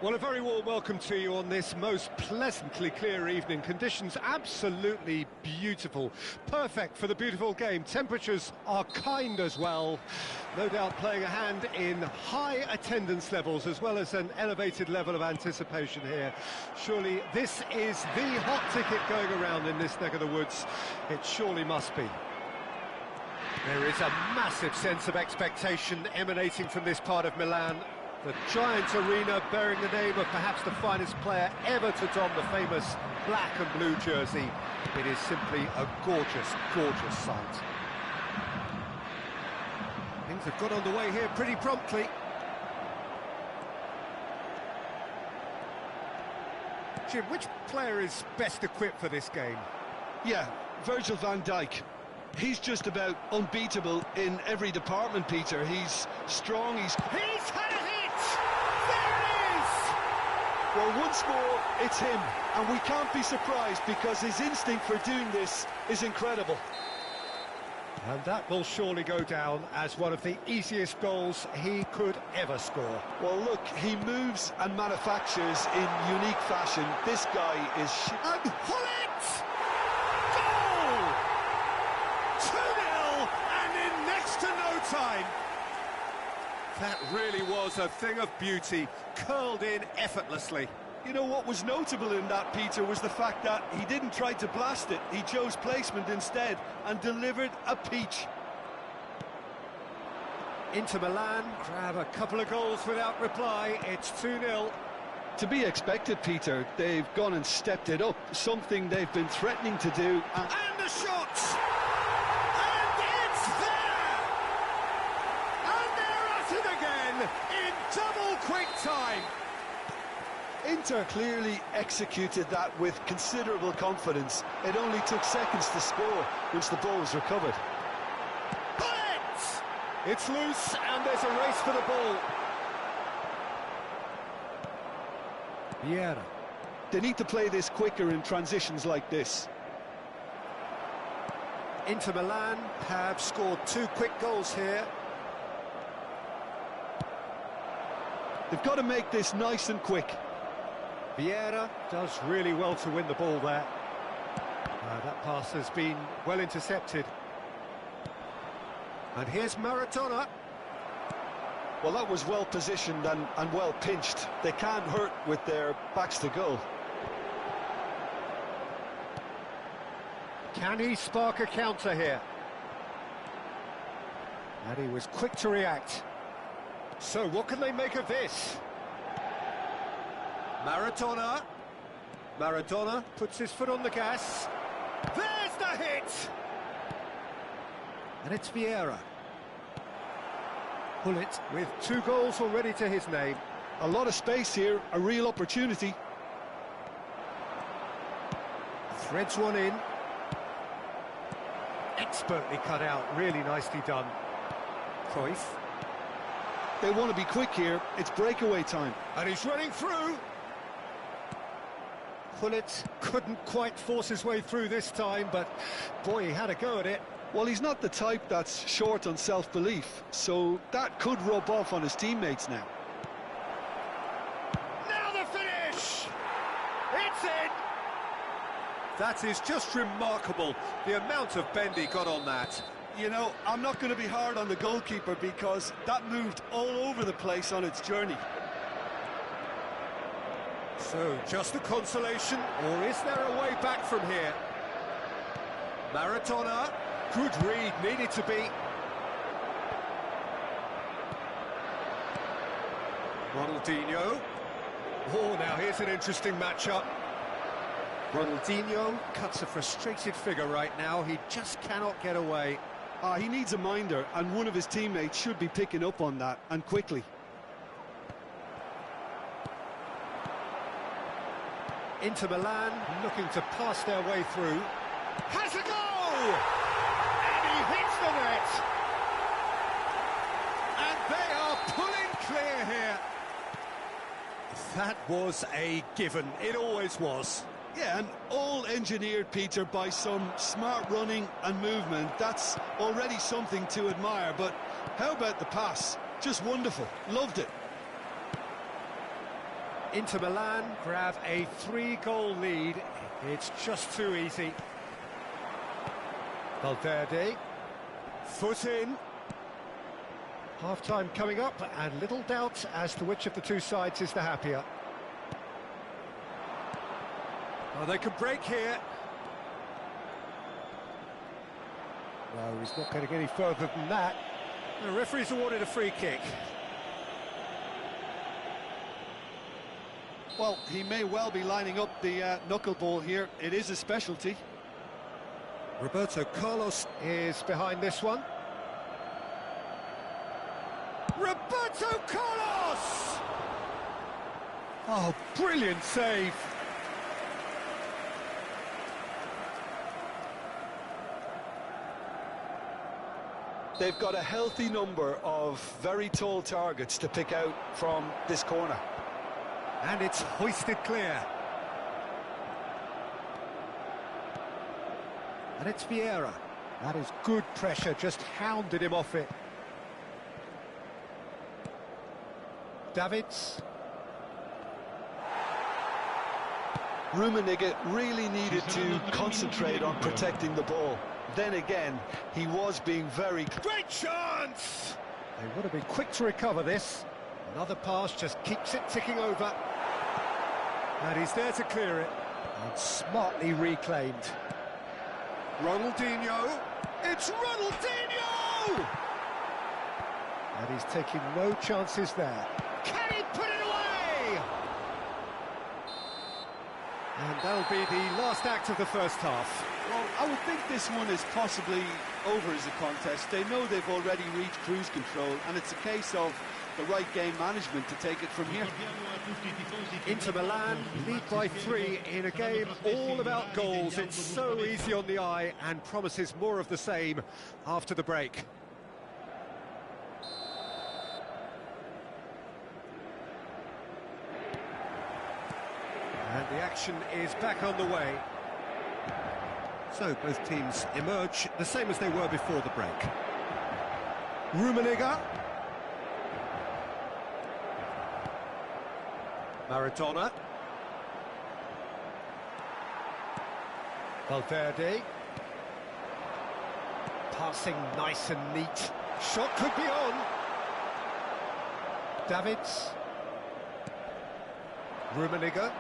Well, a very warm welcome to you on this most pleasantly clear evening. Conditions absolutely beautiful. Perfect for the beautiful game. Temperatures are kind as well. No doubt playing a hand in high attendance levels as well as an elevated level of anticipation here. Surely this is the hot ticket going around in this neck of the woods. It surely must be. There is a massive sense of expectation emanating from this part of Milan. The giant arena bearing the name of perhaps the finest player ever to don the famous black and blue jersey. It is simply a gorgeous, gorgeous sight. Things have got underway here pretty promptly. Jim, which player is best equipped for this game? Yeah, Virgil van Dijk. He's just about unbeatable in every department, Peter. He's strong, he's had a hit! There it is! Well, once more, it's him. And we can't be surprised because his instinct for doing this is incredible. And that will surely go down as one of the easiest goals he could ever score. Well, look, he moves and manufactures in unique fashion. This guy is... And Hullet! Goal! 2-0 and in next to no time. That really was a thing of beauty, curled in effortlessly. You know what was notable in that, Peter, was the fact that he didn't try to blast it. He chose placement instead and delivered a peach. Inter Milan grab a couple of goals without reply. It's 2-0. To be expected, Peter. They've gone and stepped it up, something they've been threatening to do. And the shot! And it's there! And they're at it again in double quick time. Inter clearly executed that with considerable confidence. It only took seconds to score once the ball was recovered. Bullet! It's loose and there's a race for the ball. Vieira. They need to play this quicker in transitions like this. Inter Milan have scored 2 quick goals here. They've got to make this nice and quick. Vieira does really well to win the ball there. That pass has been well intercepted. And here's Maradona. Well, that was well positioned and well pinched. They can't hurt with their backs to goal. Can he spark a counter here? And he was quick to react. So what can they make of this? Maradona. Maradona puts his foot on the gas. There's the hit! And it's Vieira. Hullet with 2 goals already to his name. A lot of space here, a real opportunity. Threads one in. Expertly cut out, really nicely done. Cruyff. They want to be quick here, it's breakaway time. And he's running through. Hullet couldn't quite force his way through this time, but boy, he had a go at it. Well, he's not the type that's short on self-belief, so that could rub off on his teammates now. Now the finish! It's in! That is just remarkable, the amount of bend he got on that. You know, I'm not going to be hard on the goalkeeper because that moved all over the place on its journey. So, just a consolation, or is there a way back from here? Maradona, good read, needed to be. Ronaldinho. Oh, now here's an interesting matchup. Ronaldinho cuts a frustrated figure right now, he just cannot get away. He needs a minder, and one of his teammates should be picking up on that, and quickly. Inter Milan looking to pass their way through. Has a goal! And he hits the net! And they are pulling clear here. That was a given, it always was. Yeah, and all engineered, Peter, by some smart running and movement. That's already something to admire, but how about the pass? Just wonderful, loved it. Inter Milan grab a 3-goal lead. It's just too easy. Valverde, foot in. Half-time coming up, and little doubt as to which of the two sides is the happier. Oh, they could break here. No, he's not getting any further than that. The referee's awarded a free kick. Well, he may well be lining up the knuckleball here. It is a specialty. Roberto Carlos is behind this one. Roberto Carlos! Oh, brilliant save. They've got a healthy number of very tall targets to pick out from this corner. And it's hoisted clear. And it's Vieira. That is good pressure, just hounded him off it. Davids. Rummenigge really needed to concentrate on protecting the ball. Then again, he was being very... Great chance! They would have been quick to recover this. Another pass just keeps it ticking over. And he's there to clear it. And smartly reclaimed. Ronaldinho. It's Ronaldinho! And he's taking no chances there. Can he put it away? And that'll be the last act of the first half. Well, I would think this one is possibly over as a contest. They know they've already reached cruise control, and it's a case of the right game management to take it from here. Inter Milan lead by 3 in a game all about goals. It's so easy on the eye and promises more of the same after the break. And the action is back on the way. So both teams emerge the same as they were before the break. Rummenigge. Maradona. Valverde. Passing nice and neat. Shot could be on. Davids. Rummenigge.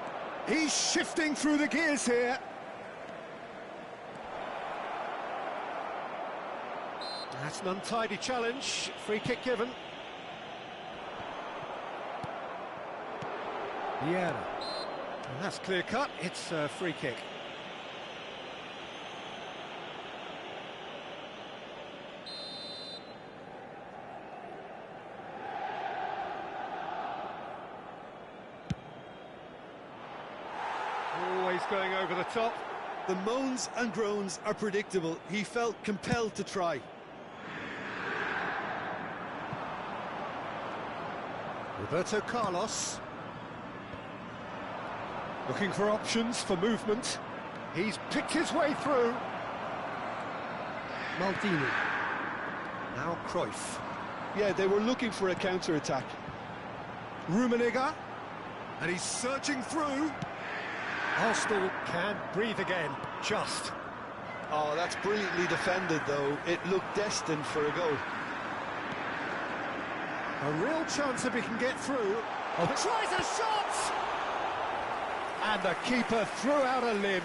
He's shifting through the gears here. That's an untidy challenge. Free kick given. Vieira. And that's clear cut. It's a free kick. Always going over the top. The moans and groans are predictable. He felt compelled to try. Roberto Carlos. Looking for options for movement. He's picked his way through. Maldini. Now Cruyff. Yeah, they were looking for a counter-attack. Rummenigge. And he's surging through. Arsenal can breathe again, just. Oh, that's brilliantly defended, though. It looked destined for a goal. A real chance if he can get through. Oh, tries a shot! And the keeper threw out a limb.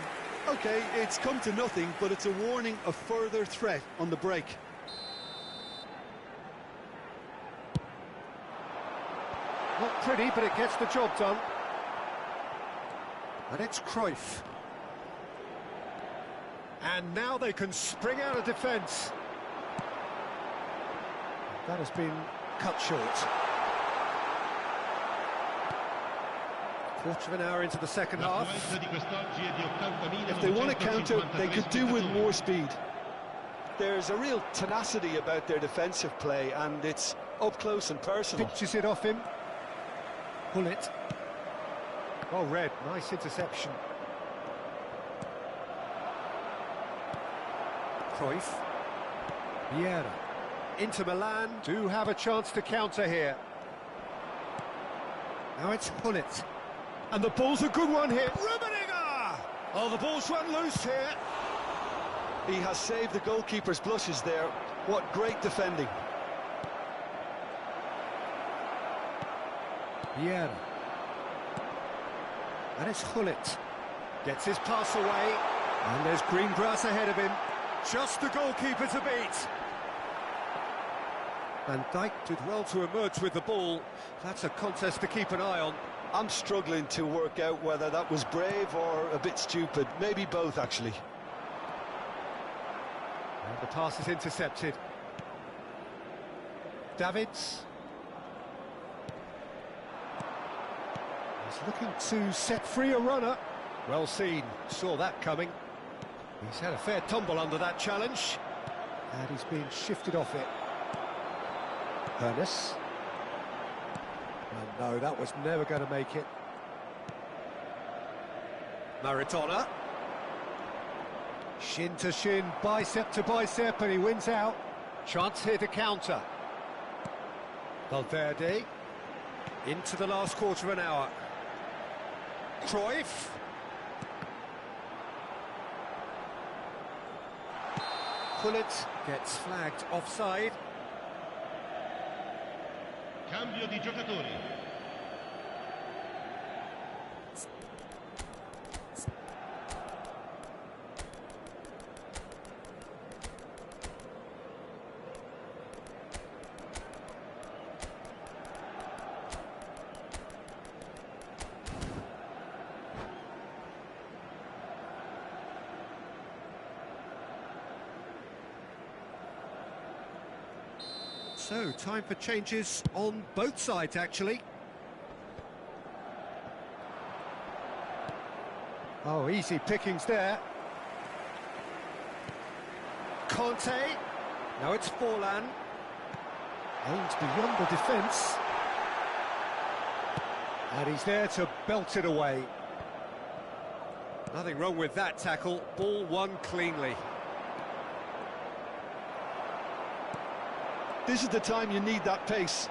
OK, it's come to nothing, but it's a warning of further threat on the break. Not pretty, but it gets the job done. And it's Cruyff. And now they can spring out of defence. That has been cut short. Quarter of an hour into the second half. If they want to counter, they could do with more speed. There's a real tenacity about their defensive play, and it's up close and personal. Pitches it off him. Pull it. Oh, Red, nice interception. Cruyff. Vieira. Inter Milan do have a chance to counter here. Now it's Hullet. And the ball's a good one here. Rummenigge! Oh, the ball's run loose here. He has saved the goalkeeper's blushes there. What great defending. Vieira. And it's Gullit. Gets his pass away. And there's green grass ahead of him. Just the goalkeeper to beat. Van Dijk did well to emerge with the ball. That's a contest to keep an eye on. I'm struggling to work out whether that was brave or a bit stupid. Maybe both, actually. And the pass is intercepted. Davids. He's looking to set free a runner. Well seen, saw that coming. He's had a fair tumble under that challenge. And he's being shifted off it. Ernest. And no, that was never going to make it. Maradona. Shin to shin, bicep to bicep, and he wins out. Chance here to counter. Valverde. Into the last quarter of an hour. Cruyff. Gullit gets flagged offside. Cambio di giocatori. So, time for changes on both sides, actually. Oh, easy pickings there. Conte. Now it's Forlan. Aims beyond the defence. And he's there to belt it away. Nothing wrong with that tackle. Ball won cleanly. This is the time you need that pace.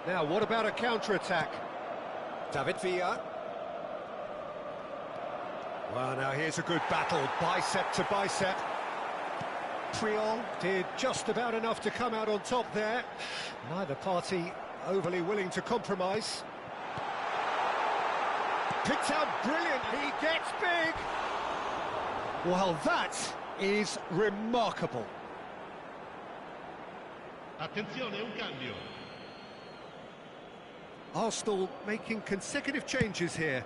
Now, what about a counter-attack? David Villa. Well, now here's a good battle, bicep to bicep. Puyol did just about enough to come out on top there. Neither party overly willing to compromise. Picked out brilliant, he gets big! Well, that is remarkable. Attenzione, un cambio. Arsenal making consecutive changes here.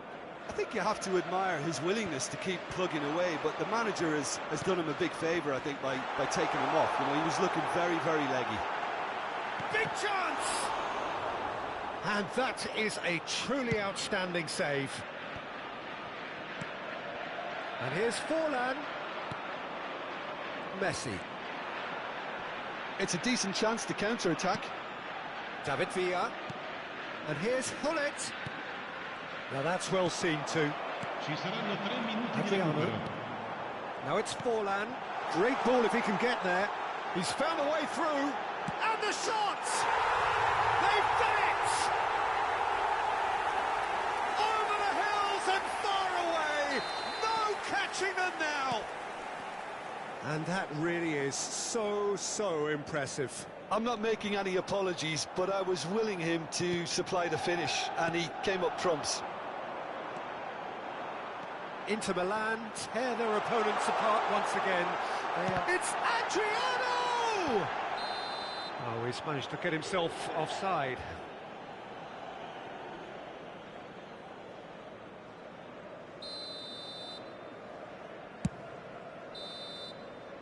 I think you have to admire his willingness to keep plugging away, but the manager has done him a big favour, I think, by taking him off. You know, he was looking very, very leggy. Big chance! And that is a truly outstanding save. And here's Forlan. Messi. It's a decent chance to counter-attack. David Villa. And here's Gullit. Now that's well seen too. Ci saranno 3 minuti di Adriano. recupero. Now it's Forlan. Great ball if he can get there. He's found a way through. And the shot! They've done it! Over the hills and far away! No catching them now! And that really is so impressive. I'm not making any apologies, but I was willing him to supply the finish, and he came up trumps. Inter Milan tear their opponents apart once again. It's Adriano! Oh, he's managed to get himself offside.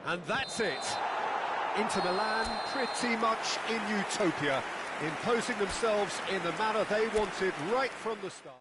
And that's it. Inter Milan pretty much in utopia, imposing themselves in the manner they wanted right from the start.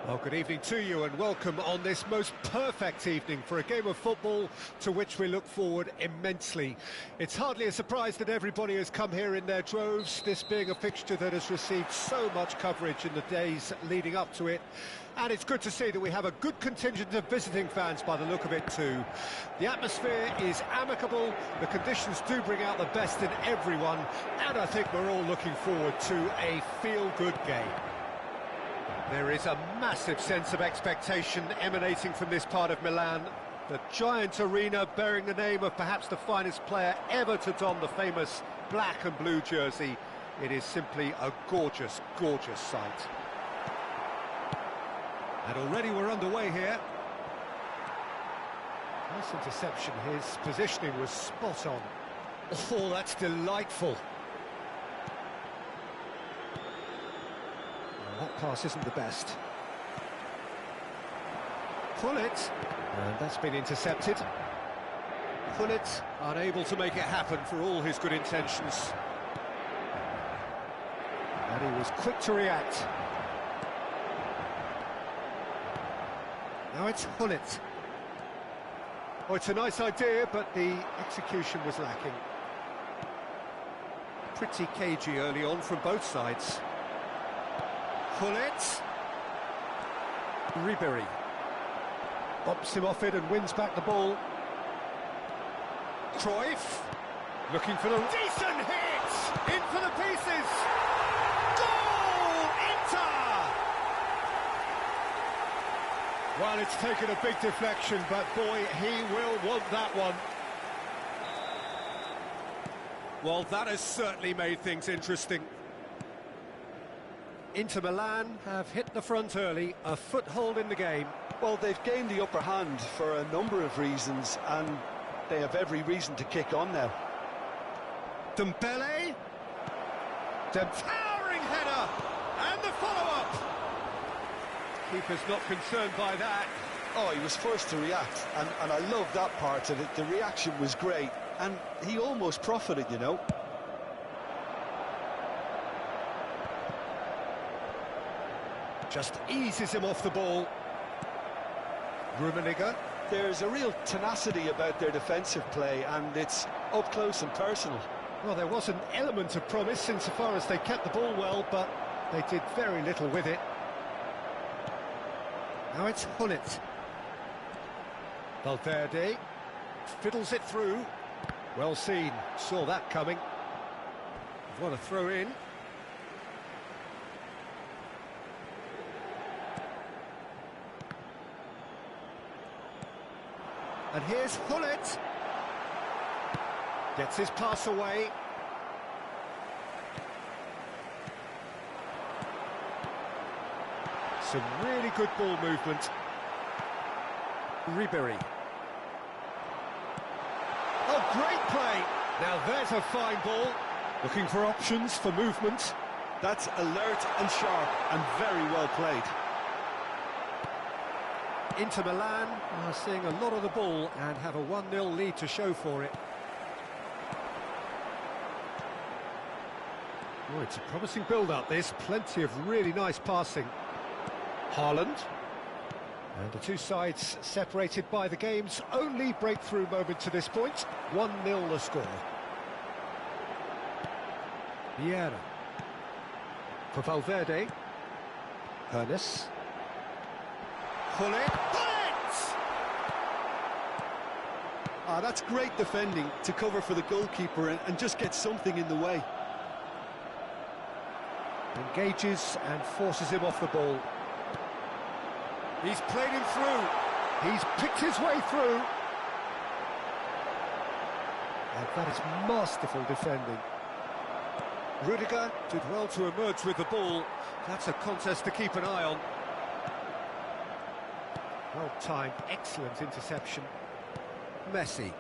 Well, good evening to you and welcome on this most perfect evening for a game of football to which we look forward immensely. It's hardly a surprise that everybody has come here in their droves, this being a fixture that has received so much coverage in the days leading up to it. And it's good to see that we have a good contingent of visiting fans by the look of it too. The atmosphere is amicable, the conditions do bring out the best in everyone, and I think we're all looking forward to a feel-good game. There is a massive sense of expectation emanating from this part of Milan. The giant arena bearing the name of perhaps the finest player ever to don the famous black and blue jersey. It is simply a gorgeous, gorgeous sight. And already we're underway here. Nice interception, his positioning was spot on. Oh, that's delightful. That pass isn't the best. Pull it, and that's been intercepted. Pull it, unable to make it happen for all his good intentions. And he was quick to react. Now it's Hullet. Oh, it's a nice idea, but the execution was lacking. Pretty cagey early on from both sides. Hullet. Ribery. Bumps him off it and wins back the ball. Cruyff. Looking for the... Decent hit! In for the pieces! Goal! Inter! Well, it's taken a big deflection, but boy, he will want that one. Well, that has certainly made things interesting. Inter Milan have hit the front early, a foothold in the game. Well, they've gained the upper hand for a number of reasons, and they have every reason to kick on now. Dembele. Towering header, and the follow-up. Keeper's not concerned by that. Oh, he was first to react, and I love that part of it. The reaction was great, and he almost profited, you know. Just eases him off the ball. Rummenigge. There's a real tenacity about their defensive play, and it's up close and personal. Well, there was an element of promise insofar as they kept the ball well, but they did very little with it. Now it's Hullet. Valverde fiddles it through. Well seen, saw that coming. What a throw in. And here's Hullet. Gets his pass away. Some really good ball movement. Ribery. Oh, great play. Now there's a fine ball. Looking for options for movement. That's alert and sharp and very well played. Inter Milan are seeing a lot of the ball and have a 1-0 lead to show for it. Oh, it's a promising build-up, this. Plenty of really nice passing. Haaland. And the two sides separated by the game's only breakthrough moment to this point. 1-0 the score. Vieira. For Valverde. Hernes. Hullet. Ah, that's great defending to cover for the goalkeeper and just get something in the way. Engages and forces him off the ball. He's played him through. He's picked his way through. And that is masterful defending. Rudiger did well to emerge with the ball. That's a contest to keep an eye on. Well-timed, excellent interception. Messi.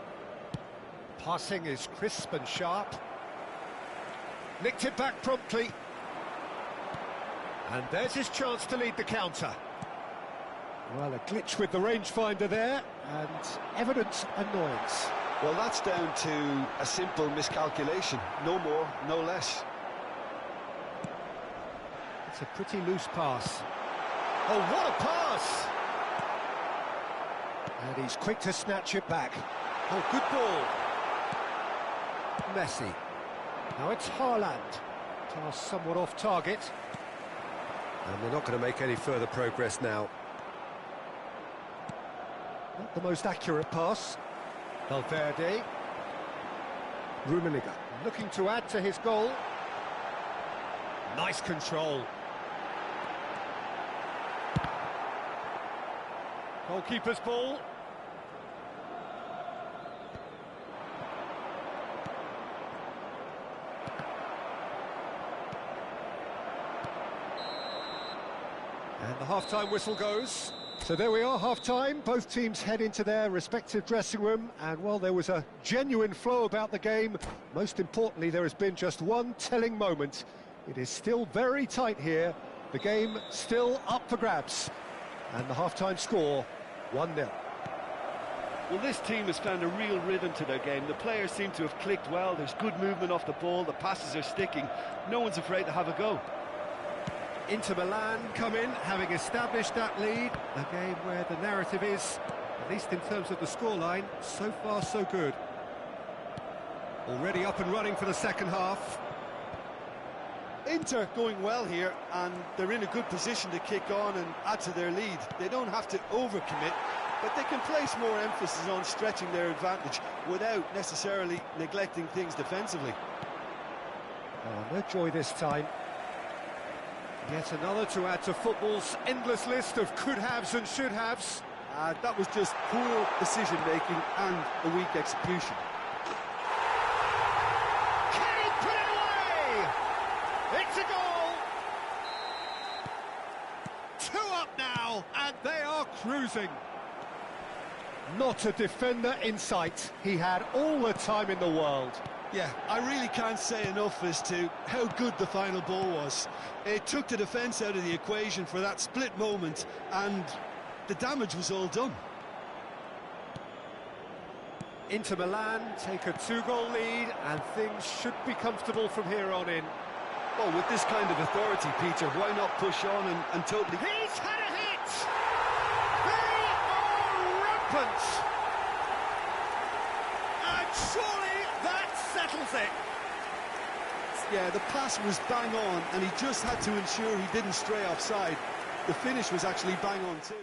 Passing is crisp and sharp. Nicked it back promptly. And there's his chance to lead the counter. Well, a glitch with the rangefinder there, and evident annoyance. Well, that's down to a simple miscalculation. No more, no less. It's a pretty loose pass. Oh, what a pass! And he's quick to snatch it back. Oh, good ball. Messi. Now it's Haaland. Pass somewhat off target. And they're not going to make any further progress now. Not the most accurate pass. Valverde. Rummenigge looking to add to his goal. Nice control. Goalkeeper's ball. And the half-time whistle goes. So there we are, half-time. Both teams head into their respective dressing room, and while there was a genuine flow about the game, most importantly, there has been just one telling moment. It is still very tight here. The game still up for grabs. And the half-time score, 1-0. Well, this team has found a real rhythm to their game. The players seem to have clicked well. There's good movement off the ball. The passes are sticking. No one's afraid to have a go. Inter Milan come in, having established that lead. A game where the narrative is, at least in terms of the scoreline, so far so good. Already up and running for the second half. Inter going well here, and they're in a good position to kick on and add to their lead. They don't have to overcommit, but they can place more emphasis on stretching their advantage without necessarily neglecting things defensively. Oh, no joy this time. Yet another to add to football's endless list of could-haves and should-haves. That was just poor decision-making and a weak execution. Can he put it away? It's a goal! 2 up now, and they are cruising. Not a defender in sight. He had all the time in the world. Yeah, I really can't say enough as to how good the final ball was. It took the defence out of the equation for that split moment, and the damage was all done. Inter Milan take a 2-goal lead, and things should be comfortable from here on in. Well, with this kind of authority, Peter, why not push on and totally... He's had a hit! They are rampant! And surely that settles it! Yeah, the pass was bang on, and he just had to ensure he didn't stray offside. The finish was actually bang on too.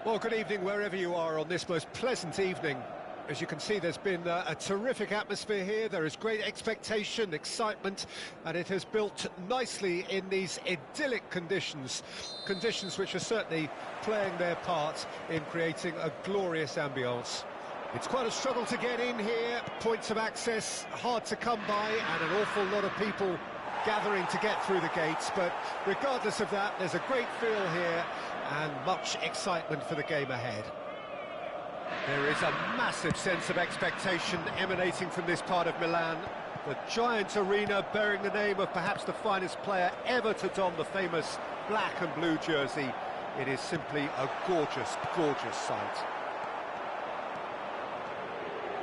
Well, good evening wherever you are on this most pleasant evening. As you can see, there's been a terrific atmosphere here. There is great expectation, excitement, and it has built nicely in these idyllic conditions. Conditions which are certainly playing their part in creating a glorious ambience. It's quite a struggle to get in here, points of access hard to come by, and an awful lot of people gathering to get through the gates, but regardless of that, there's a great feel here and much excitement for the game ahead. There is a massive sense of expectation emanating from this part of Milan. The giant arena bearing the name of perhaps the finest player ever to don the famous black and blue jersey. It is simply a gorgeous, gorgeous sight.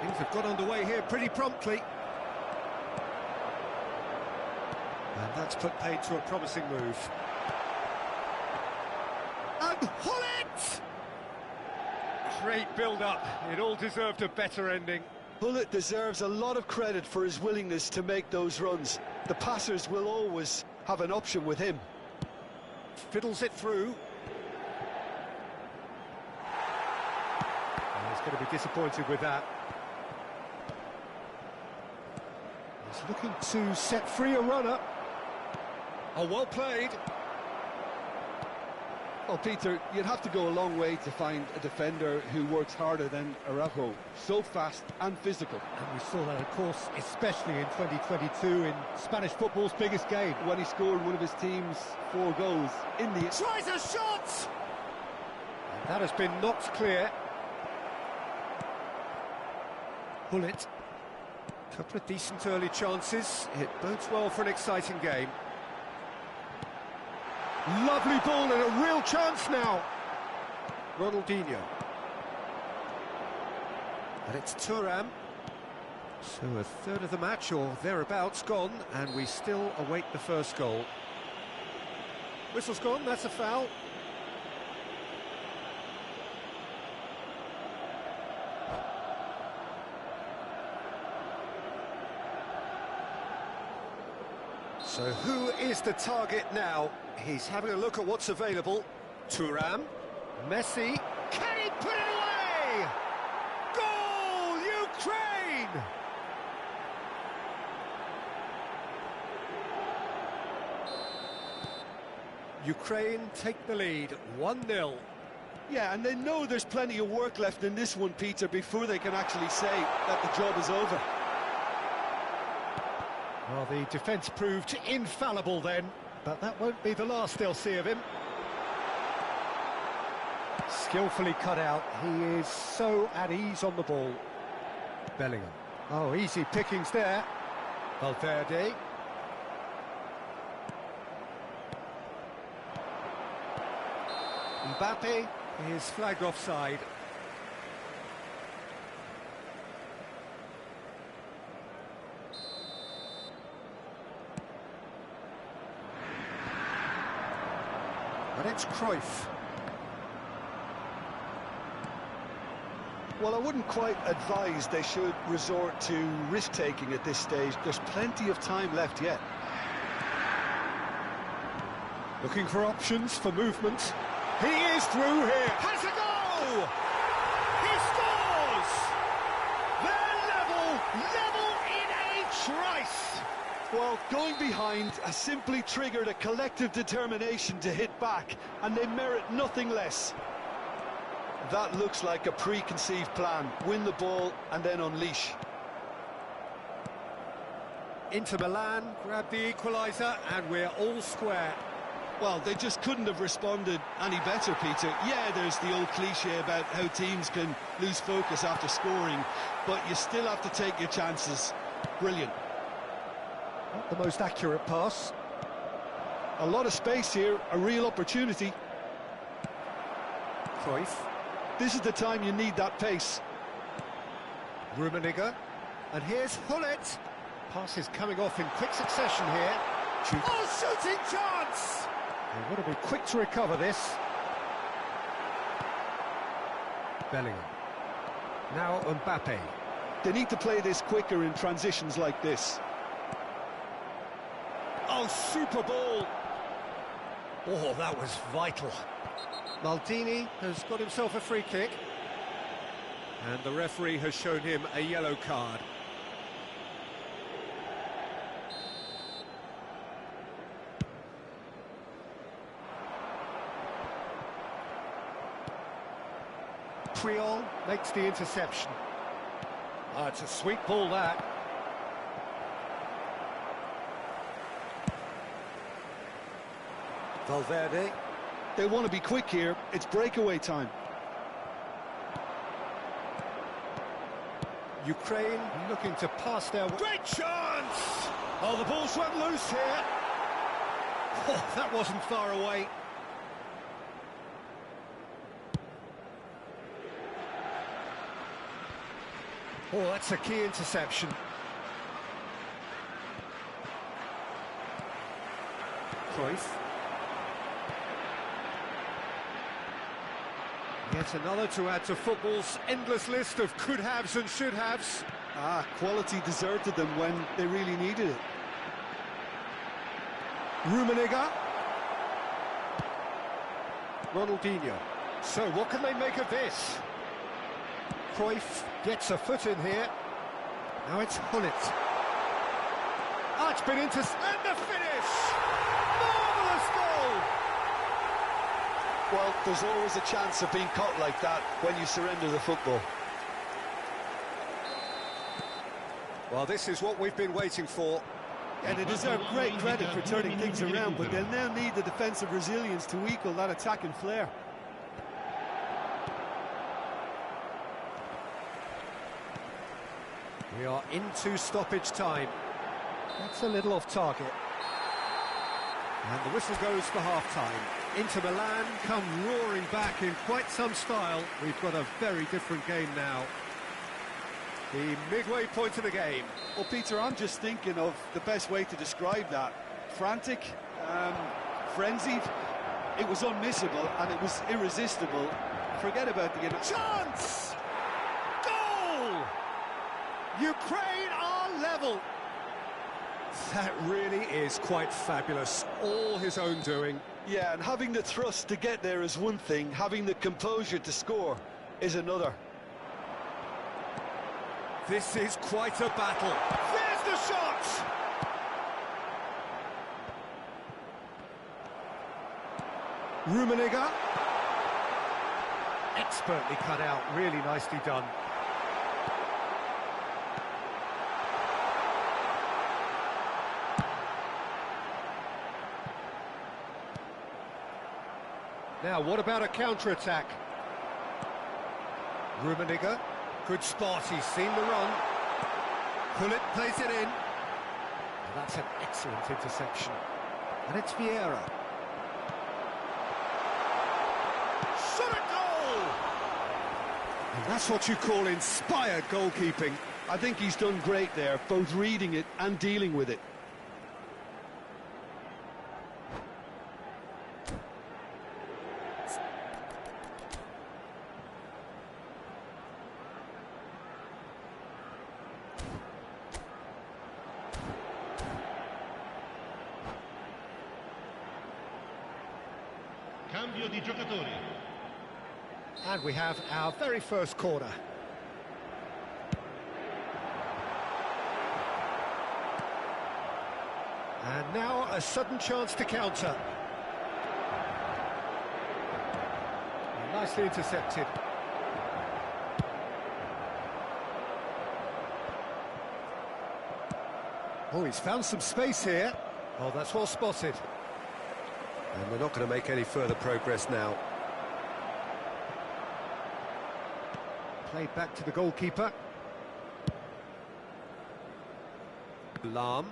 Things have got underway here pretty promptly. And that's put paid to a promising move. And Hullet! Great build-up. It all deserved a better ending. Hullet deserves a lot of credit for his willingness to make those runs. The passers will always have an option with him. Fiddles it through. And he's going to be disappointed with that. He's looking to set free a runner. Oh, well played. Well, Peter, you'd have to go a long way to find a defender who works harder than Araujo. So fast and physical. And we saw that, of course, especially in 2022 in Spanish football's biggest game. When he scored one of his team's 4 goals in the... Tries a shot! And that has been knocked clear. Hullet. Couple of decent early chances. It bodes well for an exciting game. Lovely ball and a real chance now. Ronaldinho. And it's Thuram. So a third of the match or thereabouts gone, and we still await the first goal. Whistle's gone, that's a foul. So who is the target now? He's having a look at what's available. Thuram, Messi, can he put it away? Goal, Ukraine! Ukraine take the lead, 1-0. Yeah, and they know there's plenty of work left in this one, Peter, before they can actually say that the job is over. Well, the defence proved infallible then, but that won't be the last they'll see of him. Skillfully cut out, he is so at ease on the ball. Bellingham. Oh, easy pickings there. Valverde. Mbappe is flagged offside. And it's Cruyff. Well, I wouldn't quite advise they should resort to risk-taking at this stage. There's plenty of time left yet. Looking for options for movement. He is through here. Has a goal! He scores! They're level in a trice. Well, going behind has simply triggered a collective determination to hit back, and they merit nothing less. That looks like a preconceived plan. Win the ball and then unleash. Inter Milan grab the equaliser, and we're all square. Well, they just couldn't have responded any better, Peter. Yeah, there's the old cliche about how teams can lose focus after scoring, but you still have to take your chances. Brilliant. Not the most accurate pass. A lot of space here, a real opportunity. Cruyff. This is the time you need that pace. Rummenigge. And here's Hullet. Pass is coming off in quick succession here. Oh, shooting chance! They've got to be quick to recover this. Bellingham. Now Mbappe. They need to play this quicker in transitions like this. Oh, super ball! Oh, that was vital. Maldini has got himself a free kick. And the referee has shown him a yellow card. Priol makes the interception. Ah, it's a sweet ball, that. Valverde. They want to be quick here. It's breakaway time. Ukraine looking to pass their way. Great chance! Oh, the ball's run loose here. Oh, that wasn't far away. Oh, that's a key interception. Cruyff. Yet another to add to football's endless list of could-haves and should-haves. Quality deserted them when they really needed it. Rummenigge. Ronaldinho. So, what can they make of this? Cruyff gets a foot in here. Now it's Hullet. Ah, it's been and the finish! Marvellous goal! Well, there's always a chance of being caught like that when you surrender the football. Well, this is what we've been waiting for. And they deserve great credit for turning things around, but they'll now need the defensive resilience to equal that attacking flair. We are into stoppage time. That's a little off target. And the whistle goes for half-time. Inter Milan come roaring back in quite some style. We've got a very different game now. The midway point of the game. Well, Peter, I'm just thinking of the best way to describe that. Frantic, frenzied. It was unmissable and it was irresistible. Forget about the end. Chance! Goal! Ukraine are level. That really is quite fabulous. All his own doing. Yeah, and having the thrust to get there is one thing. Having the composure to score is another. This is quite a battle. There's the shot! Rummenigge. Expertly cut out, really nicely done. Now, what about a counter-attack? Rummenigge. Good spot, he's seen the run. Hullet plays it in. And that's an excellent interception. And it's Vieira. Shot a goal! And that's what you call inspired goalkeeping. I think he's done great there, both reading it and dealing with it. Cambio di giocatori. And we have our very first corner. And now a sudden chance to counter. And nicely intercepted. Oh, he's found some space here. Oh, that's well spotted. And they're not going to make any further progress now. Played back to the goalkeeper. Lahm.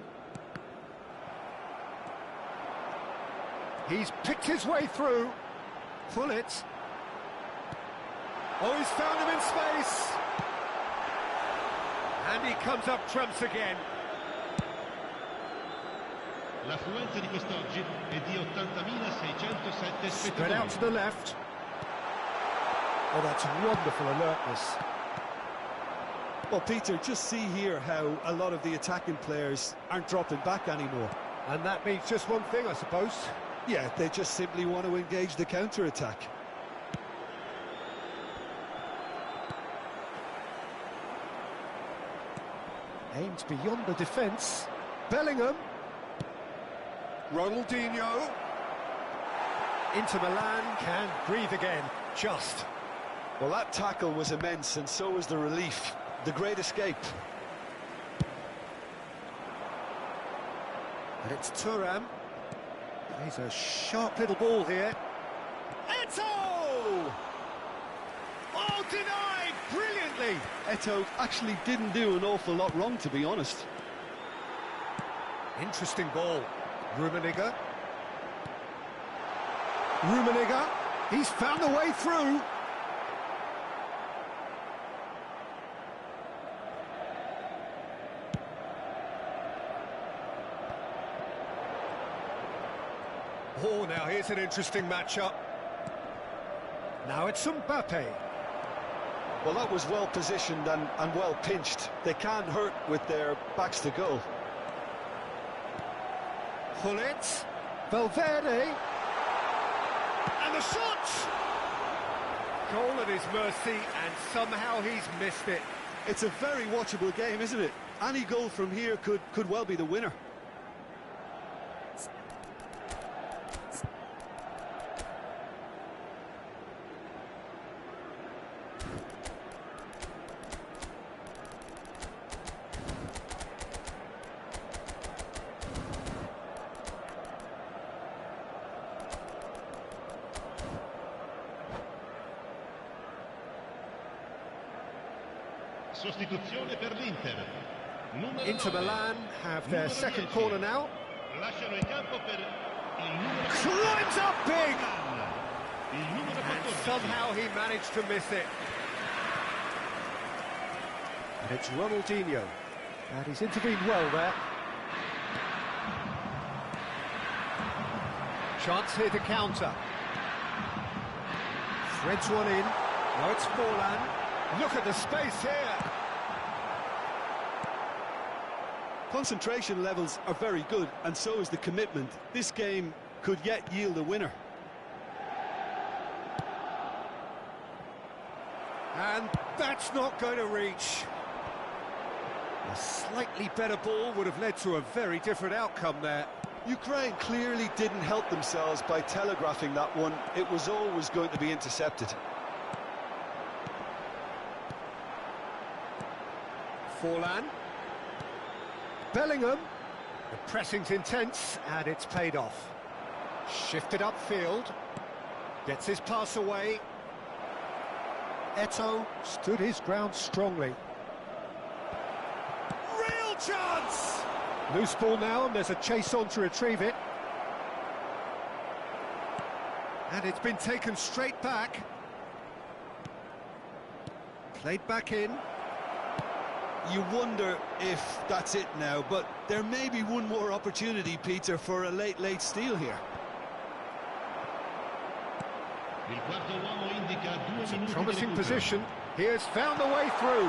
He's picked his way through. Hullet. Oh, he's found him in space. And he comes up trumps again. L'affluenza di quest'oggi è di 80.607 Spread out to spettatori. the left. Oh, that's wonderful alertness. Well, Peter, just see here how a lot of the attacking players aren't dropping back anymore. And that means just one thing, I suppose. Yeah, they just simply want to engage the counter-attack. Aimed beyond the defence. Bellingham. Ronaldinho. Inter Milan can breathe again. Just. Well, that tackle was immense, and so was the relief. The great escape. And it's Thuram. He's a sharp little ball here. Eto! Oh, denied brilliantly. Eto actually didn't do an awful lot wrong, to be honest. Interesting ball. Rummenigge. Rummenigge. He's found the way through. Oh, now here's an interesting matchup. Now it's Mbappe. Well, that was well positioned and well pinched. They can't hurt with their backs to goal. Gullit. Valverde. And the shot! Goal at his mercy, and somehow he's missed it. It's a very watchable game, isn't it? Any goal from here could well be the winner. Sostituzione per l'Inter. Inter Milan have their second corner now. Lasciano il campo per il numero Climbs up big! Il numero And 14. somehow he managed to miss it. And it's Ronaldinho. And he's intervened well there. Chance here to counter. Threads one in. Now it's Forlan. Look at the space here. Concentration levels are very good, and so is the commitment. This game could yet yield a winner. And that's not going to reach. A slightly better ball would have led to a very different outcome there. Ukraine clearly didn't help themselves by telegraphing that one. It was always going to be intercepted. Forlan. Bellingham. The pressing's intense, and it's paid off. Shifted upfield. Gets his pass away. Eto stood his ground strongly. Real chance! Loose ball now, and there's a chase on to retrieve it. And it's been taken straight back. Played back in. You wonder if that's it now, but there may be one more opportunity, Peter, for a late steal here. Il quarto uomo indica 2 minuti di Promising recupero. position. He has found the way through.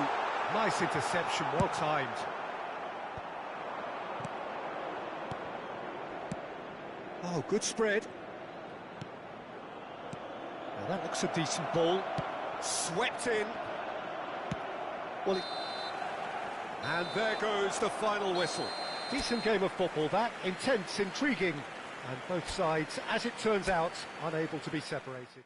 Nice interception, well timed. Oh, good spread. Now that looks a decent ball. Swept in. Well, and there goes the final whistle. Decent game of football, that. Intense, intriguing. And both sides, as it turns out, unable to be separated.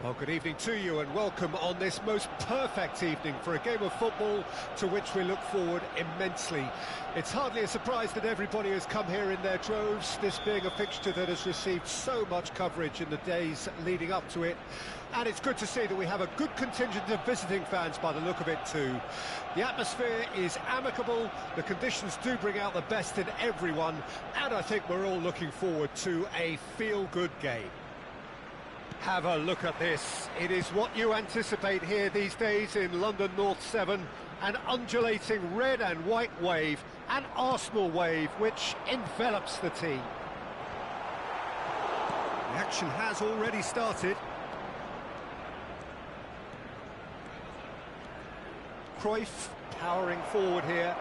Well, good evening to you and welcome on this most perfect evening for a game of football to which we look forward immensely. It's hardly a surprise that everybody has come here in their droves, this being a fixture that has received so much coverage in the days leading up to it. And it's good to see that we have a good contingent of visiting fans by the look of it too. The atmosphere is amicable, the conditions do bring out the best in everyone, and I think we're all looking forward to a feel-good game. Have a look at this. It is what you anticipate here these days in London North 7. An undulating red and white wave, an Arsenal wave which envelops the team. The action has already started. Cruyff powering forward here.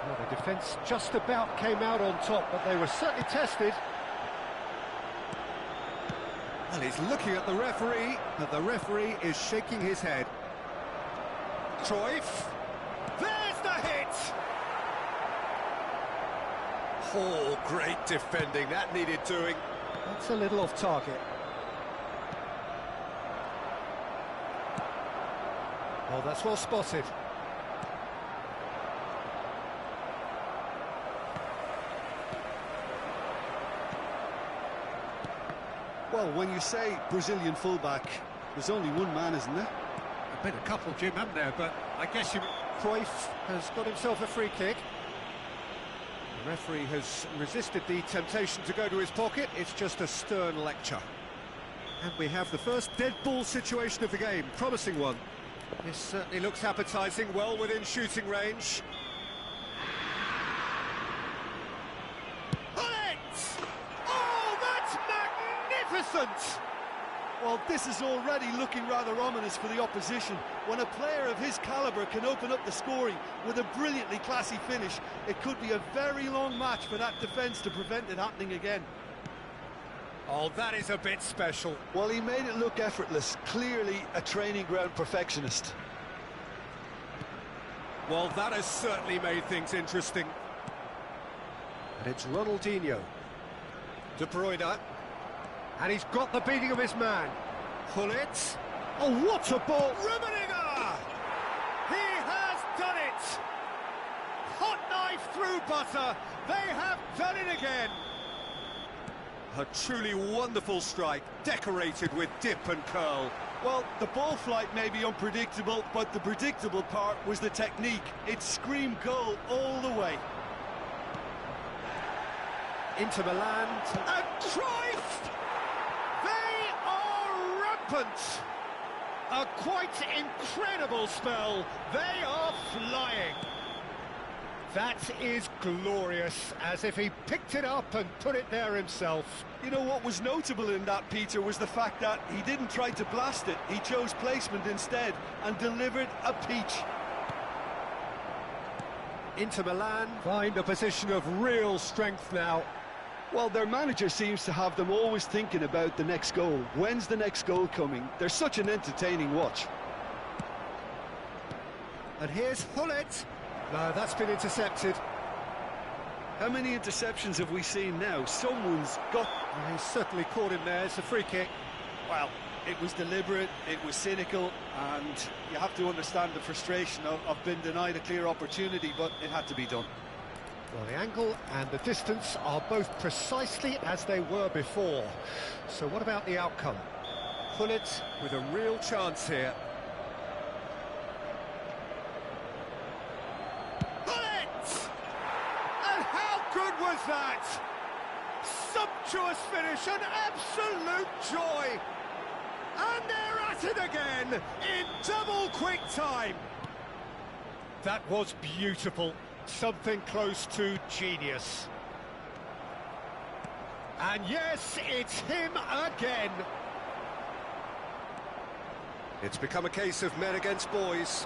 Well, the defence just about came out on top, but they were certainly tested. And he's looking at the referee, but the referee is shaking his head. Cruyff. There's the hit! Oh, great defending. That needed doing. That's a little off target. Oh, that's well spotted. Well, when you say Brazilian fullback, there's only one man, isn't there? I've been a couple, Jim, haven't there? But I guess you... Cruyff has got himself a free kick. The referee has resisted the temptation to go to his pocket. It's just a stern lecture. And we have the first dead ball situation of the game. Promising one. This certainly looks appetising, well within shooting range. Well, this is already looking rather ominous for the opposition. When a player of his calibre can open up the scoring with a brilliantly classy finish, it could be a very long match for that defence to prevent it happening again. Oh, that is a bit special. Well, he made it look effortless, clearly a training ground perfectionist. Well, that has certainly made things interesting. And it's Ronaldinho. De Bruyne. And he's got the beating of his man. Gullit. Oh, what a ball! Rummenigge! He has done it! Hot knife through butter. They have done it again. A truly wonderful strike, decorated with dip and curl. Well, the ball flight may be unpredictable, but the predictable part was the technique. It screamed goal all the way. Inter Milan. And Cruyff! A quite incredible spell. They are flying. That is glorious, as if he picked it up and put it there himself. You know what was notable in that, Peter, was the fact that he didn't try to blast it. He chose placement instead and delivered a peach. Inter Milan find a position of real strength now. Well, their manager seems to have them always thinking about the next goal. When's the next goal coming? They're such an entertaining watch. And here's Gullit. No, that's been intercepted. How many interceptions have we seen now? Someone's got... Oh, he's certainly caught him there. It's a free kick. Well, it was deliberate, it was cynical, and you have to understand the frustration of being denied a clear opportunity, but it had to be done. Well, the angle and the distance are both precisely as they were before. So what about the outcome? Gullit with a real chance here. Gullit! And how good was that? Sumptuous finish, an absolute joy. And they're at it again in double quick time. That was beautiful. Something close to genius. And yes, it's him again. It's become a case of men against boys.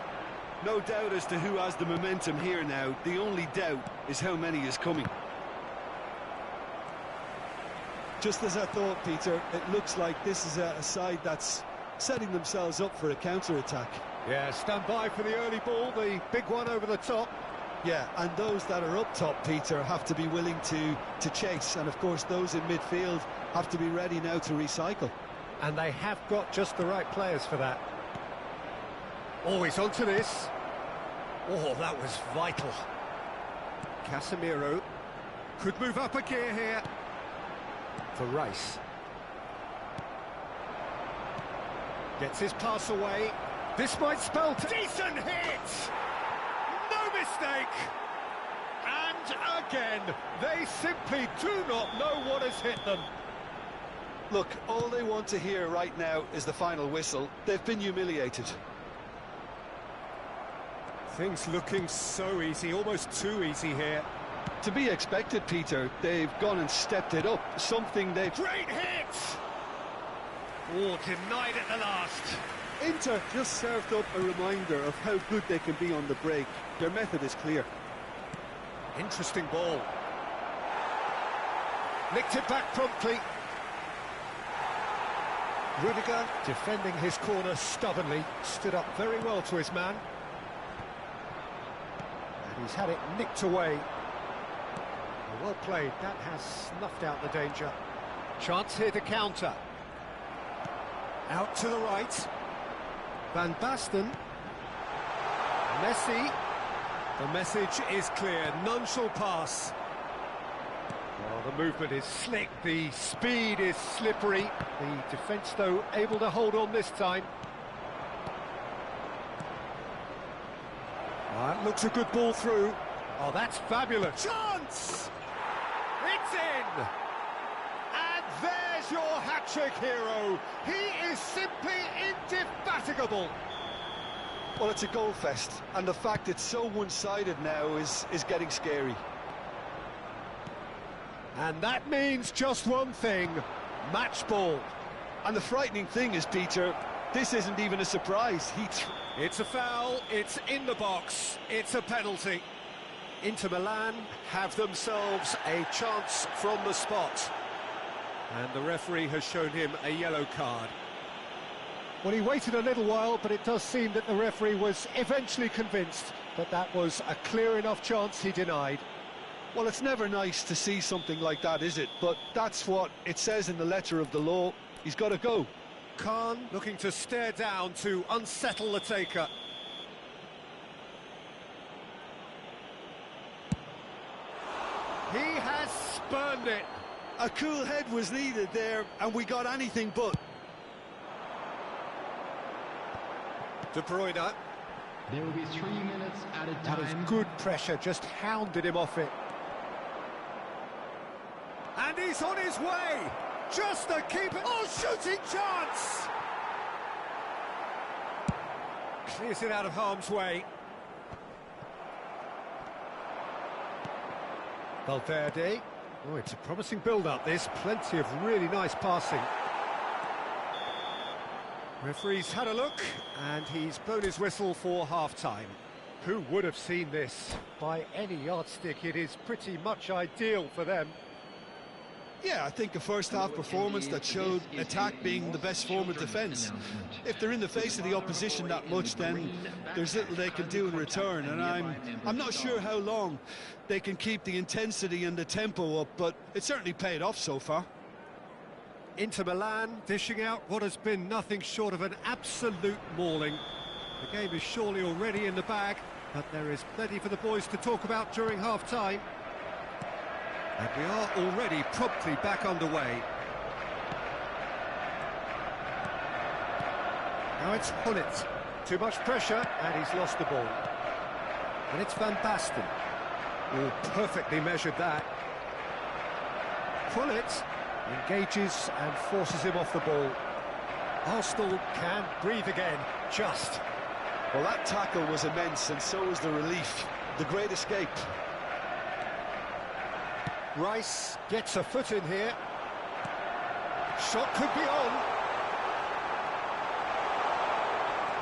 No doubt as to who has the momentum here now. The only doubt is how many is coming. Just as I thought, Peter, it looks like this is a side that's setting themselves up for a counter-attack. Yeah, stand by for the early ball, the big one over the top. Yeah, and those that are up top, Peter, have to be willing to chase. And, of course, those in midfield have to be ready now to recycle. And they have got just the right players for that. Oh, he's onto this. Oh, that was vital. Casemiro could move up a gear here. For Rice. Gets his pass away. This might spell... Decent hit! No mistake! And again, they simply do not know what has hit them. Look, all they want to hear right now is the final whistle. They've been humiliated. Things looking so easy, almost too easy here. To be expected, Peter. They've gone and stepped it up. Something they've... Great hit! Oh, denied at the last. Inter just served up a reminder of how good they can be on the break. Their method is clear. Interesting ball. Nicked it back promptly. Rudiger, defending his corner stubbornly, stood up very well to his man. And he's had it nicked away. Well played, that has snuffed out the danger. Chance here to counter. Out to the right. Van Basten. Messi. The message is clear, none shall pass. Well, the movement is slick, the speed is slippery. The defence, though, able to hold on this time. That looks a good ball through. Oh, that's fabulous. Chance! It's in! And there's your hat-trick hero. He is simply indefatigable. Well, it's a goal fest, and the fact it's so one-sided now is getting scary. And that means just one thing, match ball. And the frightening thing is, Peter, this isn't even a surprise. It's a foul, it's in the box, it's a penalty. Inter Milan have themselves a chance from the spot. And the referee has shown him a yellow card. Well, he waited a little while, but it does seem that the referee was eventually convinced that that was a clear enough chance he denied. Well, it's never nice to see something like that, is it? But that's what it says in the letter of the law. He's got to go. Khan looking to stare down to unsettle the taker. He has spurned it. A cool head was needed there, and we got anything but. De Bruyne. There will be 3 minutes at a That is time. good pressure, just hounded him off it. And he's on his way! Just the keeper. Oh, shooting chance! Clears it out of harm's way. Valverde. Oh, it's a promising build-up, this. Plenty of really nice passing. Referee's had a look, and he's blown his whistle for half-time. Who would have seen this? By any yardstick, it is pretty much ideal for them. Yeah, I think a first-half performance that showed attack being the best form of defence. If they're in the face of the opposition that much, then there's little they can do in return, and I'm not sure how long they can keep the intensity and the tempo up, but it certainly paid off so far. Inter Milan dishing out what has been nothing short of an absolute mauling. The game is surely already in the bag, but there is plenty for the boys to talk about during half-time. And we are already promptly back underway. Now it's Hullet. Too much pressure, and he's lost the ball. And it's Van Basten. Oh, perfectly measured that. Hullet engages and forces him off the ball. Arsenal can breathe again, just. Well, that tackle was immense, and so was the relief. The great escape. Rice gets a foot in here. Shot could be on.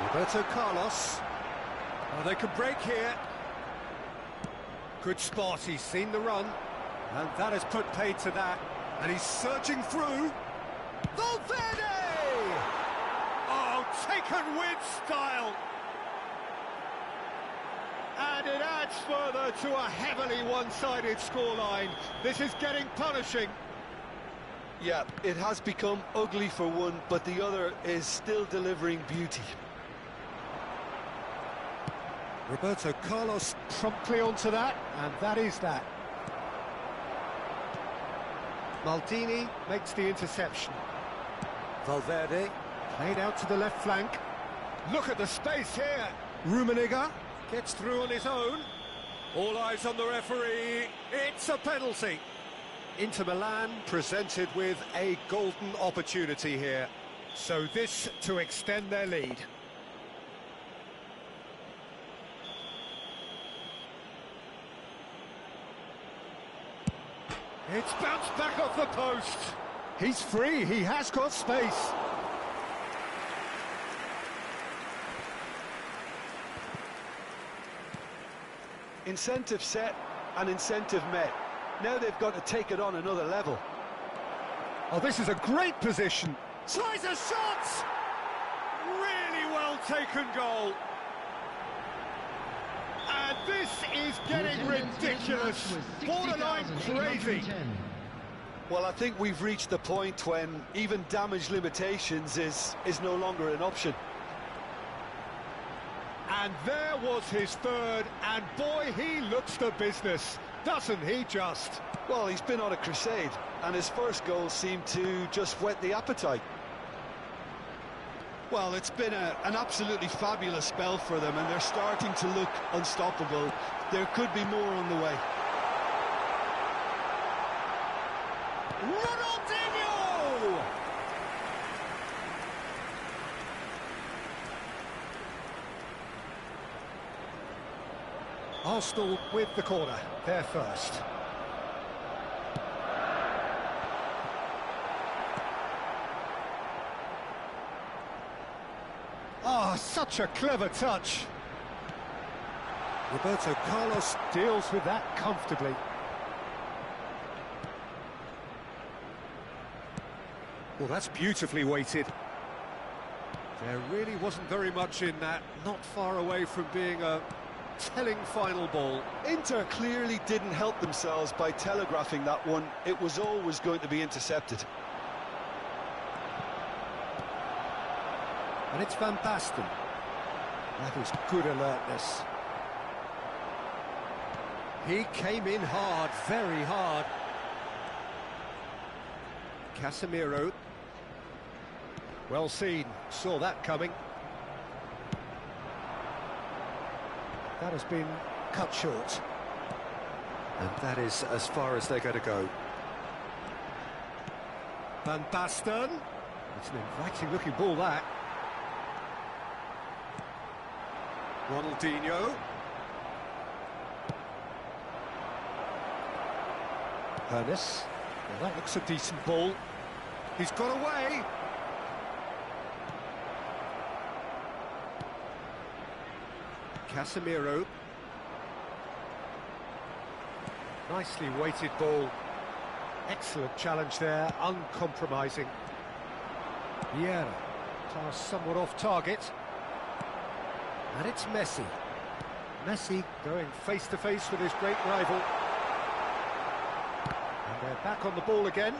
Roberto Carlos. Oh, they could break here. Good spot, he's seen the run. And that has put paid to that. And he's surging through. Valverde! Oh, taken with style. And it adds further to a heavily one-sided scoreline. This is getting punishing. Yeah, it has become ugly for one, but the other is still delivering beauty. Roberto Carlos promptly onto that, and that is that. Maldini makes the interception. Valverde played out to the left flank. Look at the space here. Rummenigge gets through on his own. All eyes on the referee. It's a penalty. Inter Milan presented with a golden opportunity here. So this to extend their lead. It's bounced back off the post. He's free, he has got space. Incentive set and incentive met. Now they've got to take it on another level. Oh, this is a great position. Tries a shot! Really well taken goal. And this is getting ridiculous. Borderline crazy. Well, I think we've reached the point when even damage limitations is no longer an option. And there was his third, and boy, he looks the business, doesn't he just? Well, he's been on a crusade, and his first goal seemed to just whet the appetite. Well, it's been an absolutely fabulous spell for them, and they're starting to look unstoppable. There could be more on the way. Ronaldinho! Arsenal with the corner, they're first. Ah, such a clever touch. Roberto Carlos deals with that comfortably. Well, that's beautifully weighted. There really wasn't very much in that, not far away from being a telling final ball. Inter clearly didn't help themselves by telegraphing that one. It was always going to be intercepted. And it's Van Basten. That is good alertness. He came in hard, very hard. Casemiro. Well seen, saw that coming. That has been cut short. And that is as far as they're going to go. Van Basten. It's an inviting looking ball, that. Ronaldinho. Hernes. Well, that looks a decent ball. He's got away. Casemiro. Nicely weighted ball. Excellent challenge there, uncompromising. Vieira. Pass somewhat off target. And it's Messi. Messi going face-to-face with his great rival. And they're back on the ball again.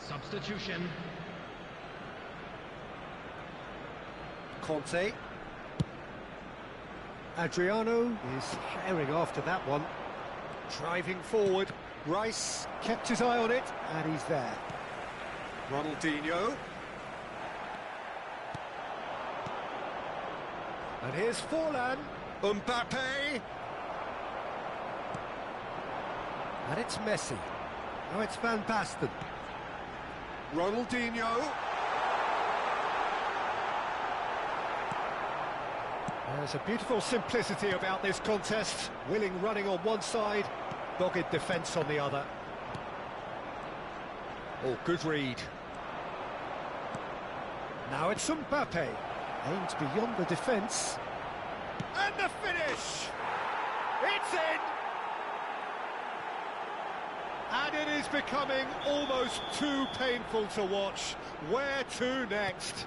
Substitution. Conte. Adriano is herring after that one. Driving forward. Rice kept his eye on it, and he's there. Ronaldinho. And here's Forlan. Mbappe. And it's Messi. Now it's Van Basten. Ronaldinho. There's a beautiful simplicity about this contest. Willing running on one side, dogged defence on the other. Oh, good read. Now it's Mbappe, aimed beyond the defence. And the finish! It's in! And it is becoming almost too painful to watch. Where to next?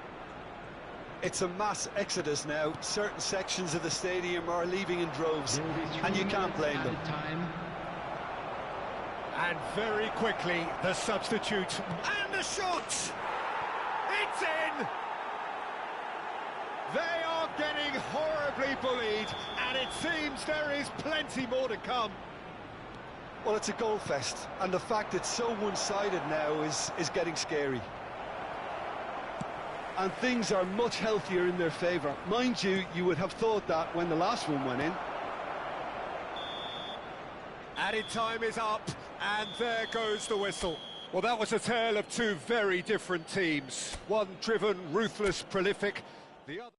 It's a mass exodus now. Certain sections of the stadium are leaving in droves, and you can't blame them. And very quickly, the substitute. And the shot! It's in! They are getting horribly bullied, and it seems there is plenty more to come. Well, it's a goal fest, and the fact it's so one-sided now is getting scary. And things are much healthier in their favour. Mind you, you would have thought that when the last one went in. Added time is up, and there goes the whistle. Well, that was a tale of two very different teams. One driven, ruthless, prolific, the other...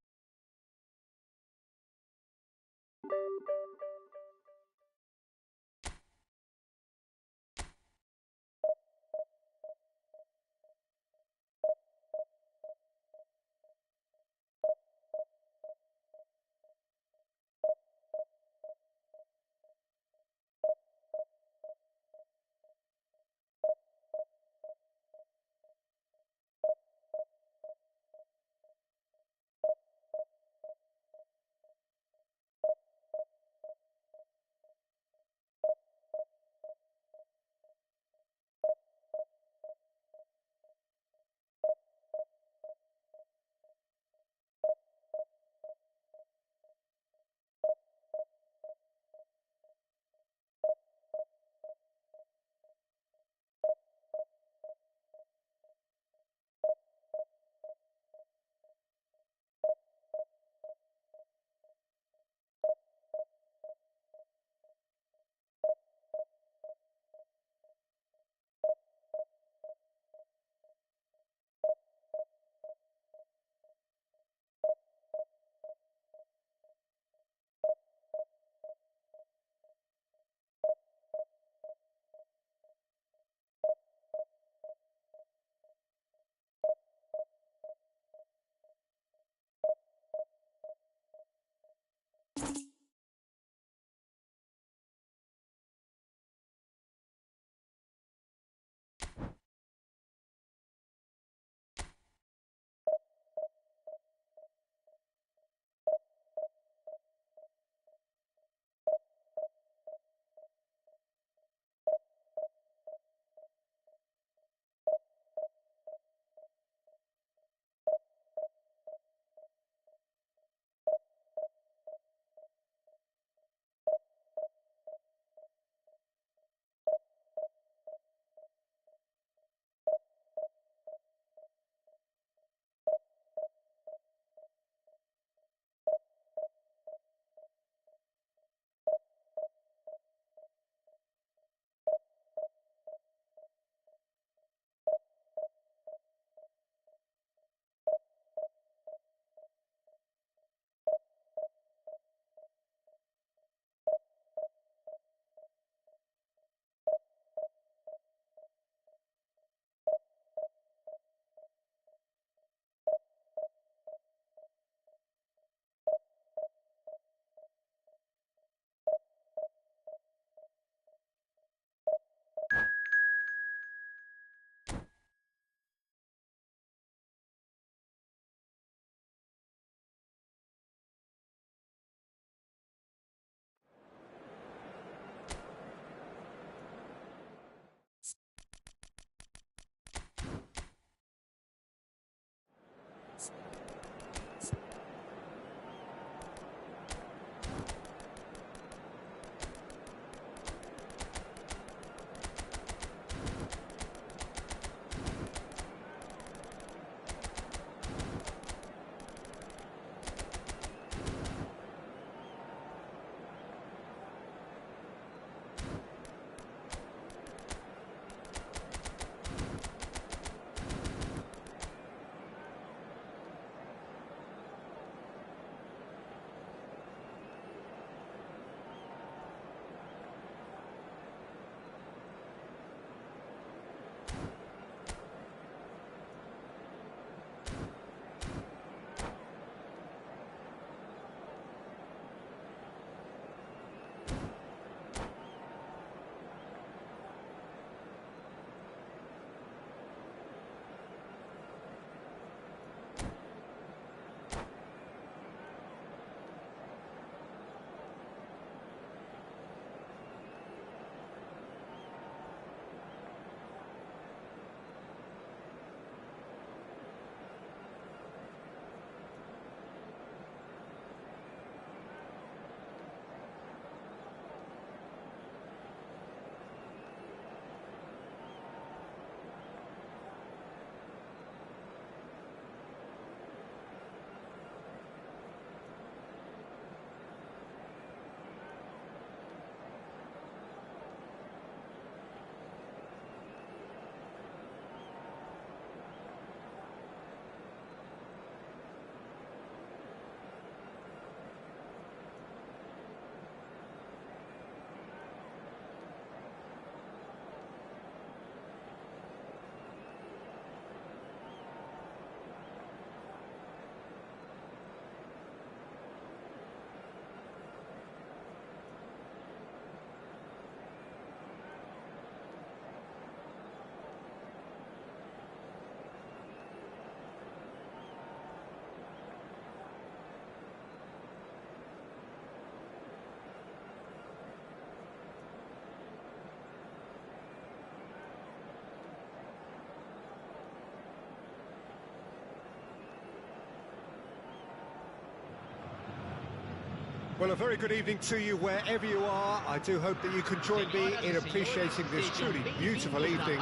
Well, a very good evening to you wherever you are. I do hope that you can join me in appreciating this truly beautiful evening,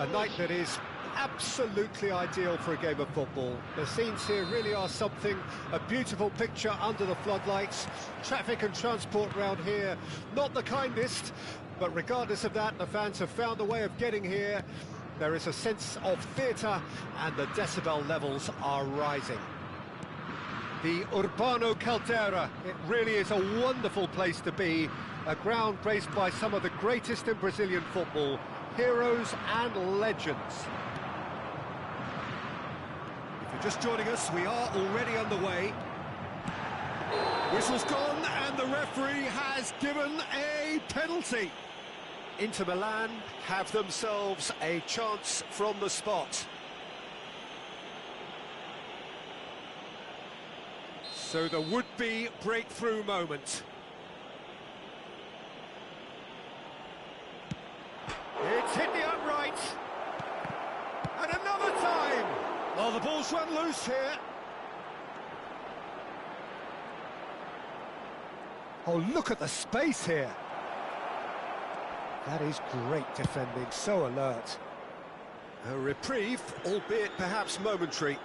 a night that is absolutely ideal for a game of football. The scenes here really are something, a beautiful picture under the floodlights. Traffic and transport round here, not the kindest, but regardless of that, the fans have found a way of getting here. There is a sense of theatre and the decibel levels are rising. The Urbano Caldera, it really is a wonderful place to be, a ground graced by some of the greatest in Brazilian football, heroes and legends. If you're just joining us, we are already underway. Whistle's gone and the referee has given a penalty. Inter Milan have themselves a chance from the spot. So the would-be breakthrough moment. It's hit the upright. And another time. Oh, the ball's run loose here. Oh, look at the space here. That is great defending, so alert. A reprieve, albeit perhaps momentary.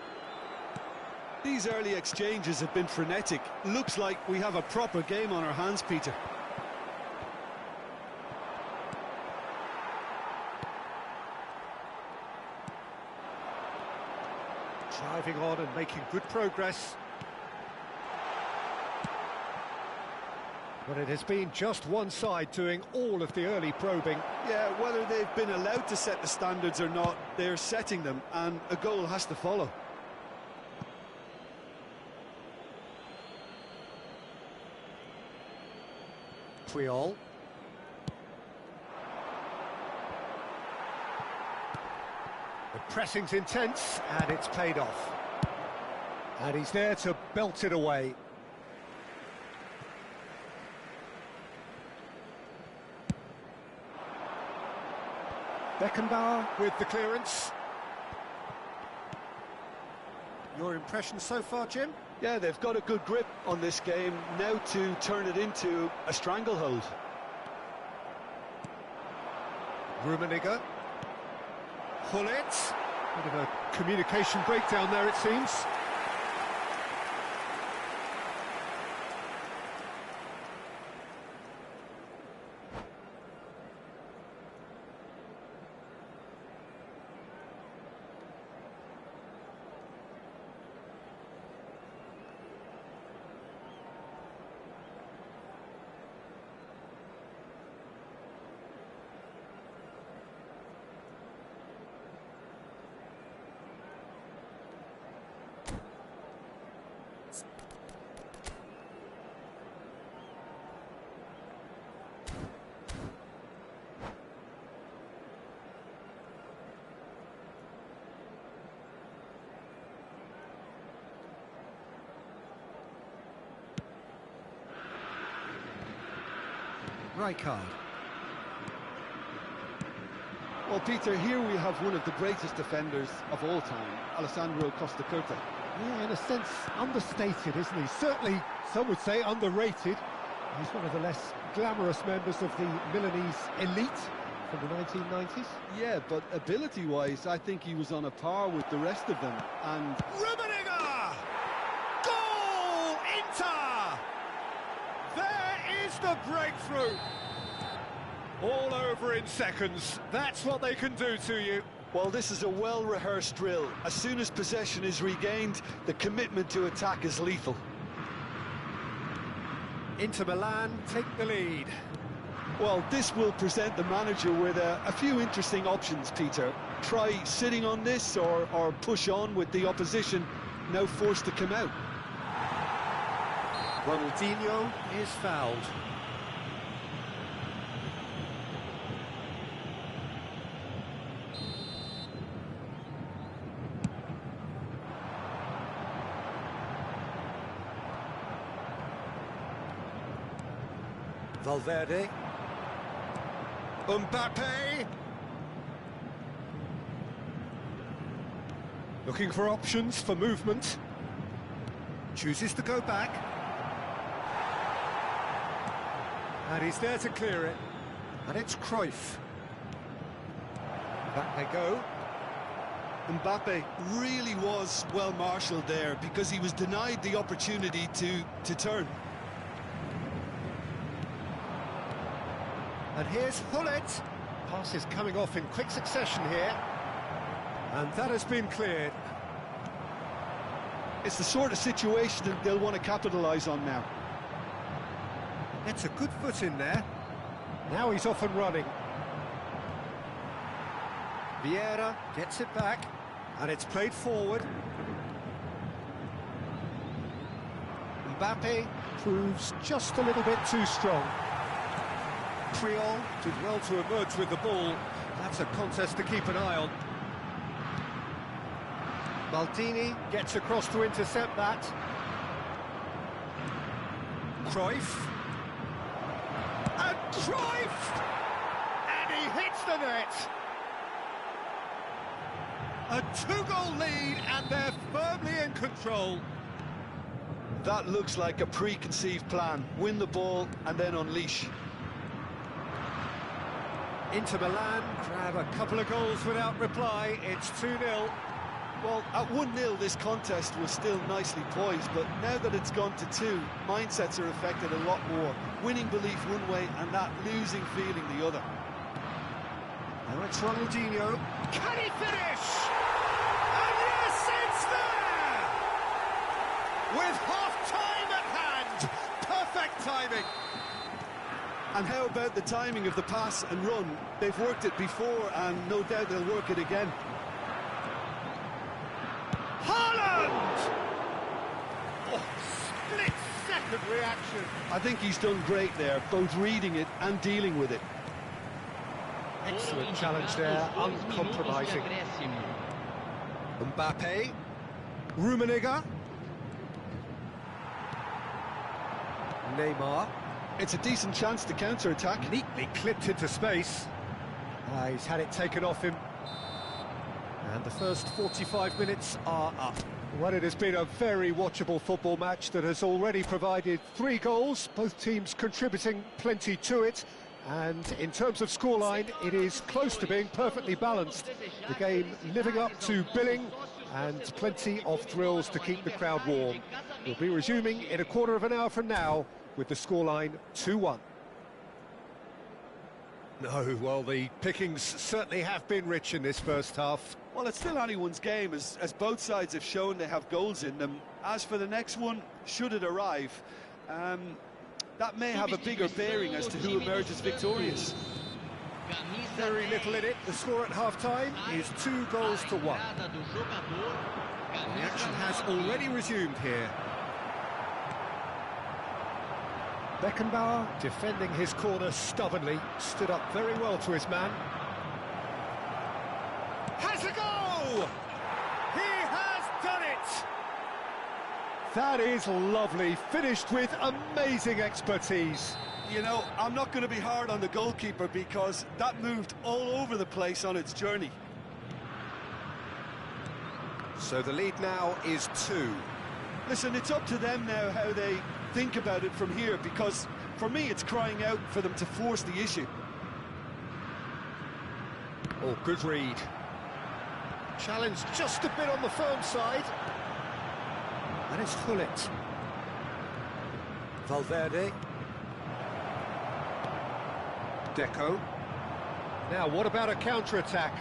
These early exchanges have been frenetic. Looks like we have a proper game on our hands, Peter. Driving on and making good progress. But it has been just one side doing all of the early probing. Yeah, whether they've been allowed to set the standards or not, they're setting them, and a goal has to follow. Puyol. The pressing's intense, and it's paid off. And he's there to belt it away. Beckenbauer with the clearance. Your impression so far, Jim? Yeah, they've got a good grip on this game, now to turn it into a stranglehold. Rummenigge. Hullet. Bit of a communication breakdown there, it seems. Rijkaard. Well, Peter, here we have one of the greatest defenders of all time, Alessandro Costa Curta. Yeah, in a sense, understated, isn't he? Certainly, some would say underrated. He's one of the less glamorous members of the Milanese elite from the 1990s. Yeah, but ability-wise, I think he was on a par with the rest of them. And Rummenigge! Goal! Inter! There is the breakthrough! All over in seconds. That's what they can do to you. well, this is a well-rehearsed drill. As soon as possession is regained, the commitment to attack is lethal. Inter Milan take the lead. Well, this will present the manager with a few interesting options, Peter. Try sitting on this or push on with the opposition now forced to come out. Ronaldinho is fouled. Valverde. Mbappe. Looking for options for movement. Chooses to go back. And he's there to clear it. And it's Cruyff. Back they go. Mbappe really was well marshalled there because he was denied the opportunity to turn. And here's Hullet. Pass is coming off in quick succession here. And that has been cleared. It's the sort of situation that they'll want to capitalise on now. It's a good foot in there. Now he's off and running. Vieira gets it back. And it's played forward. Mbappe proves just a little bit too strong. Creole did well to emerge with the ball. That's a contest to keep an eye on. Maldini gets across to intercept that. Cruyff. And Cruyff! And he hits the net! A two-goal lead, and they're firmly in control. That looks like a preconceived plan. Win the ball and then unleash. Inter Milan grab a couple of goals without reply. It's 2-0. Well, at 1-0 this contest was still nicely poised, but now that it's gone to 2, mindsets are affected a lot more. Winning belief one way and that losing feeling the other. Now it's Ronaldinho. Can he finish? And yes, it's there! With half-time at hand. Perfect timing. And how about the timing of the pass and run? They've worked it before and no doubt they'll work it again. Haaland! Oh, split-second reaction. I think he's done great there, both reading it and dealing with it. Excellent challenge there, uncompromising. Mbappe. Rummenigge. Neymar. It's a decent chance to counter-attack. Neatly clipped into space. He's had it taken off him. And the first 45 minutes are up. Well, it has been a very watchable football match that has already provided 3 goals, both teams contributing plenty to it. And in terms of scoreline, it is close to being perfectly balanced. The game living up to billing and plenty of thrills to keep the crowd warm. We'll be resuming in a quarter of an hour from now with the scoreline 2-1. No, well, the pickings certainly have been rich in this first half. Well, it's still anyone's game, as both sides have shown they have goals in them. As for the next one, should it arrive, that may have a bigger bearing as to who emerges victorious. Very little in it. The score at half-time is 2-1. The action has already resumed here. Beckenbauer, defending his corner stubbornly, stood up very well to his man. Has a go! He has done it! That is lovely, finished with amazing expertise. You know, I'm not going to be hard on the goalkeeper because that moved all over the place on its journey. So the lead now is 2. Listen, it's up to them now how they think about it from here, because for me it's crying out for them to force the issue. Oh, good read. Challenge just a bit on the firm side. And it's Hullet. Valverde. Deco. Now, what about a counter-attack?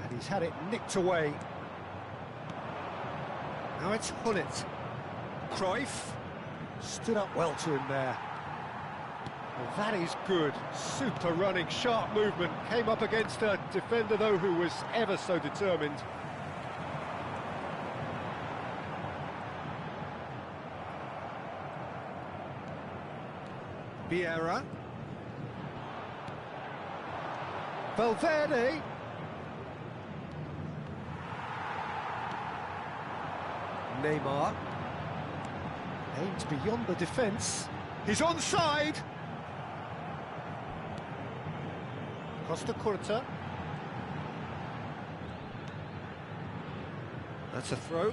And he's had it nicked away. Now it's Hullet. Cruyff stood up well to him there. Well, that is good. Super running, sharp movement. Came up against a defender, though, who was ever so determined. Vieira. Valverde. Neymar. Aimed beyond the defence. He's onside. Costa Curta. That's a throw.